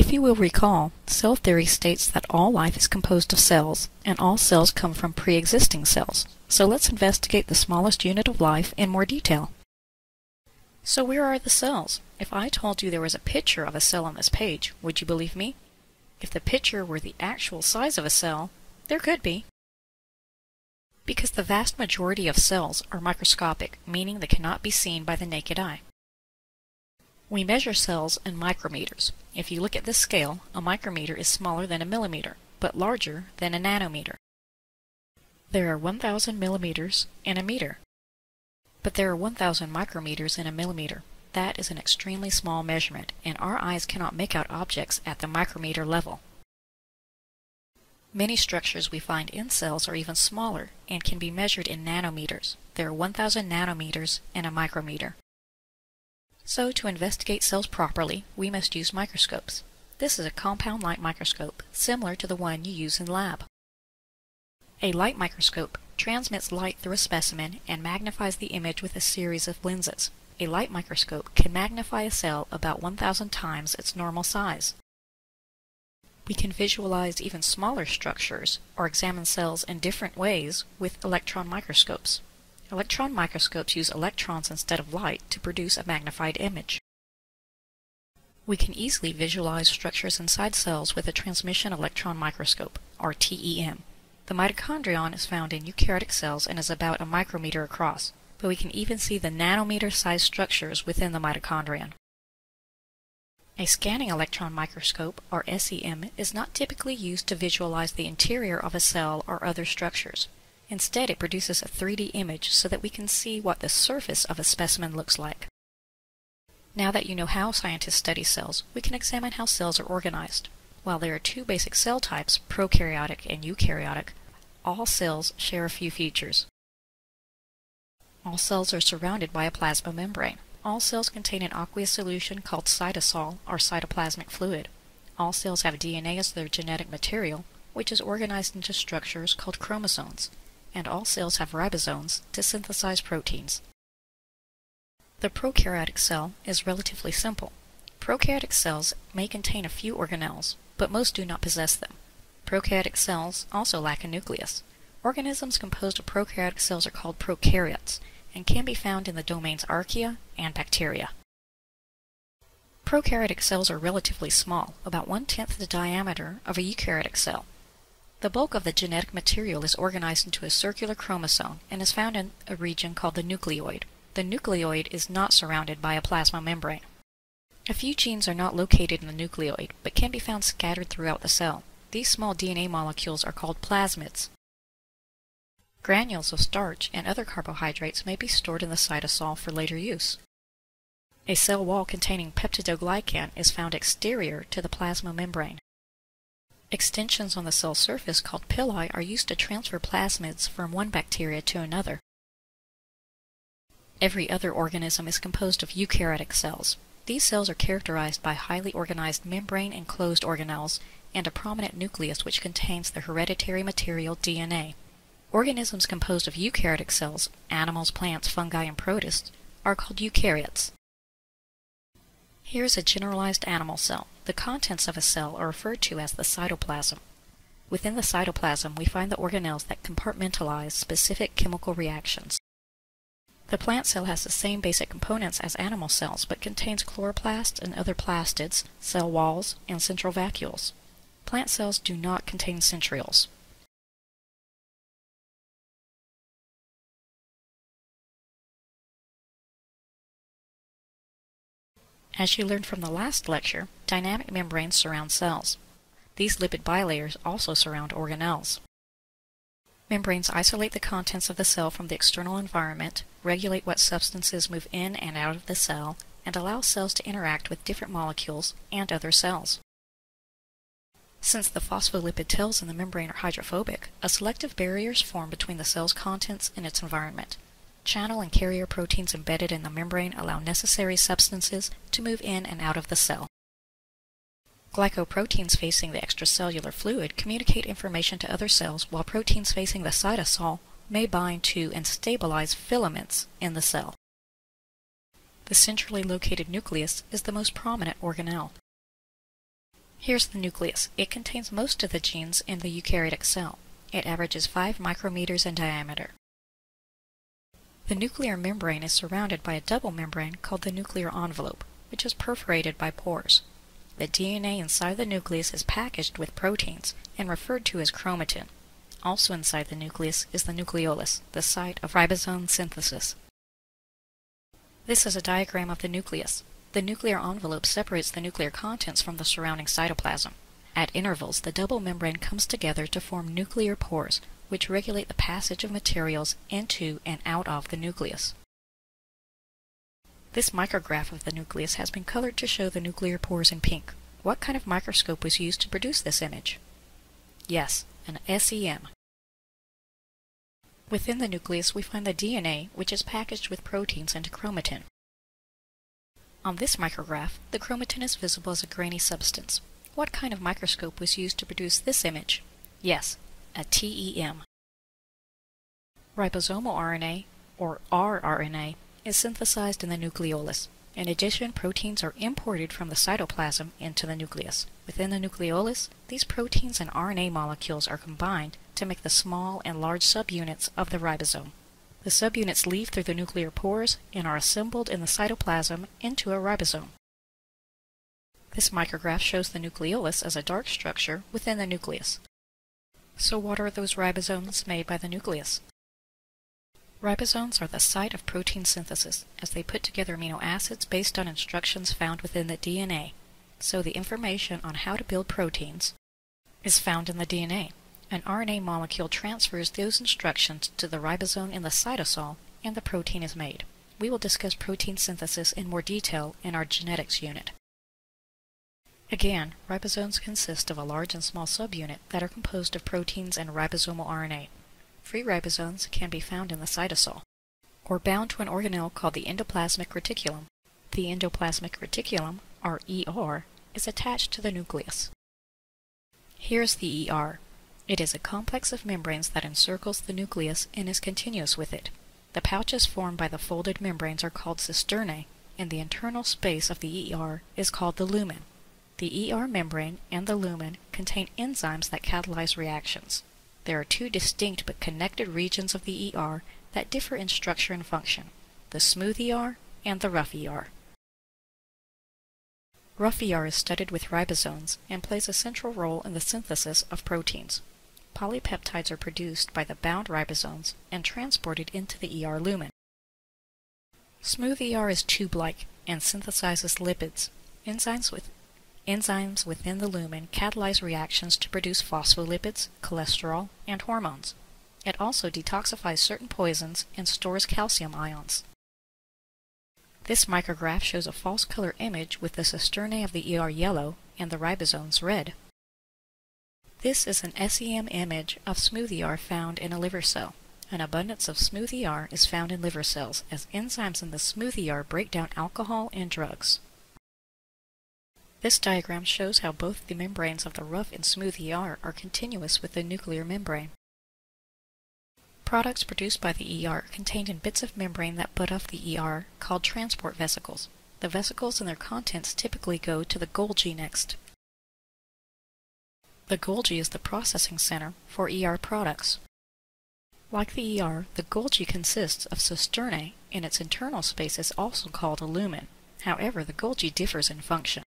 If you will recall, cell theory states that all life is composed of cells, and all cells come from pre-existing cells. So let's investigate the smallest unit of life in more detail. So where are the cells? If I told you there was a picture of a cell on this page, would you believe me? If the picture were the actual size of a cell, there could be. Because the vast majority of cells are microscopic, meaning they cannot be seen by the naked eye. We measure cells in micrometers. If you look at this scale, a micrometer is smaller than a millimeter, but larger than a nanometer. There are 1,000 millimeters in a meter. But there are 1,000 micrometers in a millimeter. That is an extremely small measurement, and our eyes cannot make out objects at the micrometer level. Many structures we find in cells are even smaller and can be measured in nanometers. There are 1,000 nanometers in a micrometer. So to investigate cells properly, we must use microscopes. This is a compound light microscope, similar to the one you use in lab. A light microscope transmits light through a specimen and magnifies the image with a series of lenses. A light microscope can magnify a cell about 1,000 times its normal size. We can visualize even smaller structures or examine cells in different ways with electron microscopes. Electron microscopes use electrons instead of light to produce a magnified image. We can easily visualize structures inside cells with a transmission electron microscope, or TEM. The mitochondrion is found in eukaryotic cells and is about a micrometer across, but we can even see the nanometer-sized structures within the mitochondrion. A scanning electron microscope, or SEM, is not typically used to visualize the interior of a cell or other structures. Instead, it produces a 3D image so that we can see what the surface of a specimen looks like. Now that you know how scientists study cells, we can examine how cells are organized. While there are two basic cell types, prokaryotic and eukaryotic, all cells share a few features. All cells are surrounded by a plasma membrane. All cells contain an aqueous solution called cytosol, or cytoplasmic fluid. All cells have DNA as their genetic material, which is organized into structures called chromosomes. And all cells have ribosomes to synthesize proteins. The prokaryotic cell is relatively simple. Prokaryotic cells may contain a few organelles, but most do not possess them. Prokaryotic cells also lack a nucleus. Organisms composed of prokaryotic cells are called prokaryotes, and can be found in the domains archaea and bacteria. Prokaryotic cells are relatively small, about 1/10 the diameter of a eukaryotic cell. The bulk of the genetic material is organized into a circular chromosome and is found in a region called the nucleoid. The nucleoid is not surrounded by a plasma membrane. A few genes are not located in the nucleoid, but can be found scattered throughout the cell. These small DNA molecules are called plasmids. Granules of starch and other carbohydrates may be stored in the cytosol for later use. A cell wall containing peptidoglycan is found exterior to the plasma membrane. Extensions on the cell surface called pili are used to transfer plasmids from one bacteria to another. Every other organism is composed of eukaryotic cells. These cells are characterized by highly organized membrane-enclosed organelles and a prominent nucleus which contains the hereditary material DNA. Organisms composed of eukaryotic cells, animals, plants, fungi, and protists, are called eukaryotes. Here is a generalized animal cell. The contents of a cell are referred to as the cytoplasm. Within the cytoplasm, we find the organelles that compartmentalize specific chemical reactions. The plant cell has the same basic components as animal cells, but contains chloroplasts and other plastids, cell walls, and central vacuoles. Plant cells do not contain centrioles. As you learned from the last lecture, dynamic membranes surround cells. These lipid bilayers also surround organelles. Membranes isolate the contents of the cell from the external environment, regulate what substances move in and out of the cell, and allow cells to interact with different molecules and other cells. Since the phospholipid tails in the membrane are hydrophobic, a selective barrier is formed between the cell's contents and its environment. Channel and carrier proteins embedded in the membrane allow necessary substances to move in and out of the cell. Glycoproteins facing the extracellular fluid communicate information to other cells, while proteins facing the cytosol may bind to and stabilize filaments in the cell. The centrally located nucleus is the most prominent organelle. Here's the nucleus. It contains most of the genes in the eukaryotic cell. It averages 5 micrometers in diameter. The nuclear membrane is surrounded by a double membrane called the nuclear envelope, which is perforated by pores. The DNA inside the nucleus is packaged with proteins and referred to as chromatin. Also inside the nucleus is the nucleolus, the site of ribosome synthesis. This is a diagram of the nucleus. The nuclear envelope separates the nuclear contents from the surrounding cytoplasm. At intervals, the double membrane comes together to form nuclear pores, which regulate the passage of materials into and out of the nucleus. This micrograph of the nucleus has been colored to show the nuclear pores in pink. What kind of microscope was used to produce this image? Yes, an SEM. Within the nucleus we find the DNA, which is packaged with proteins into chromatin. On this micrograph, the chromatin is visible as a grainy substance. What kind of microscope was used to produce this image? Yes, a TEM. Ribosomal RNA, or rRNA, is synthesized in the nucleolus. In addition, proteins are imported from the cytoplasm into the nucleus. Within the nucleolus, these proteins and RNA molecules are combined to make the small and large subunits of the ribosome. The subunits leave through the nuclear pores and are assembled in the cytoplasm into a ribosome. This micrograph shows the nucleolus as a dark structure within the nucleus. So what are those ribosomes made by the nucleus? Ribosomes are the site of protein synthesis, as they put together amino acids based on instructions found within the DNA. So the information on how to build proteins is found in the DNA. An RNA molecule transfers those instructions to the ribosome in the cytosol, and the protein is made. We will discuss protein synthesis in more detail in our genetics unit. Again, ribosomes consist of a large and small subunit that are composed of proteins and ribosomal RNA. Free ribosomes can be found in the cytosol, or bound to an organelle called the endoplasmic reticulum. The endoplasmic reticulum, or ER, is attached to the nucleus. Here's the ER. It is a complex of membranes that encircles the nucleus and is continuous with it. The pouches formed by the folded membranes are called cisternae, and the internal space of the ER is called the lumen. The ER membrane and the lumen contain enzymes that catalyze reactions. There are two distinct but connected regions of the ER that differ in structure and function, the smooth ER and the rough ER. Rough ER is studded with ribosomes and plays a central role in the synthesis of proteins. Polypeptides are produced by the bound ribosomes and transported into the ER lumen. Smooth ER is tube-like and synthesizes lipids. Enzymes within the lumen catalyze reactions to produce phospholipids, cholesterol, and hormones. It also detoxifies certain poisons and stores calcium ions. This micrograph shows a false color image with the cisternae of the ER yellow and the ribosomes red. This is an SEM image of smooth ER found in a liver cell. An abundance of smooth ER is found in liver cells as enzymes in the smooth ER break down alcohol and drugs. This diagram shows how both the membranes of the rough and smooth ER are continuous with the nuclear membrane. Products produced by the ER are contained in bits of membrane that butt off the ER called transport vesicles. The vesicles and their contents typically go to the Golgi next. The Golgi is the processing center for ER products. Like the ER, the Golgi consists of cisternae, and its internal space is also called a lumen. However, the Golgi differs in function.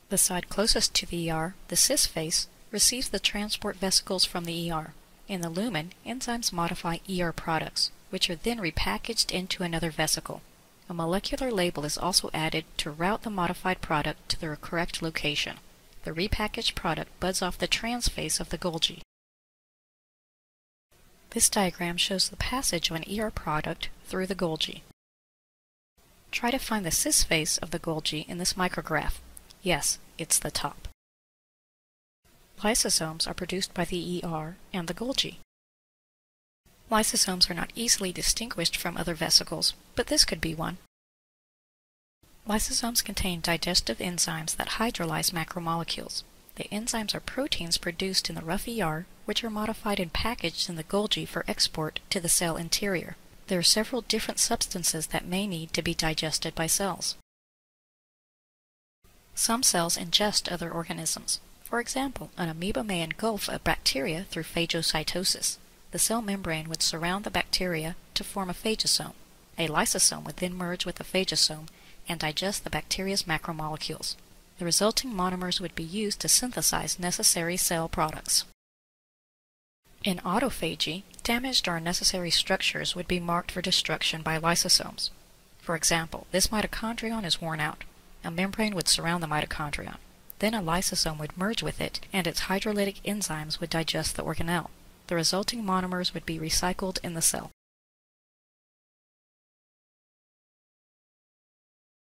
The side closest to the ER, the cis face, receives the transport vesicles from the ER. In the lumen, enzymes modify ER products, which are then repackaged into another vesicle. A molecular label is also added to route the modified product to the correct location. The repackaged product buds off the trans face of the Golgi. This diagram shows the passage of an ER product through the Golgi. Try to find the cis face of the Golgi in this micrograph. Yes, it's the top. Lysosomes are produced by the ER and the Golgi. Lysosomes are not easily distinguished from other vesicles, but this could be one. Lysosomes contain digestive enzymes that hydrolyze macromolecules. The enzymes are proteins produced in the rough ER, which are modified and packaged in the Golgi for export to the cell interior. There are several different substances that may need to be digested by cells. Some cells ingest other organisms. For example, an amoeba may engulf a bacteria through phagocytosis. The cell membrane would surround the bacteria to form a phagosome. A lysosome would then merge with the phagosome and digest the bacteria's macromolecules. The resulting monomers would be used to synthesize necessary cell products. In autophagy, damaged or unnecessary structures would be marked for destruction by lysosomes. For example, this mitochondrion is worn out. A membrane would surround the mitochondrion. Then a lysosome would merge with it, and its hydrolytic enzymes would digest the organelle. The resulting monomers would be recycled in the cell.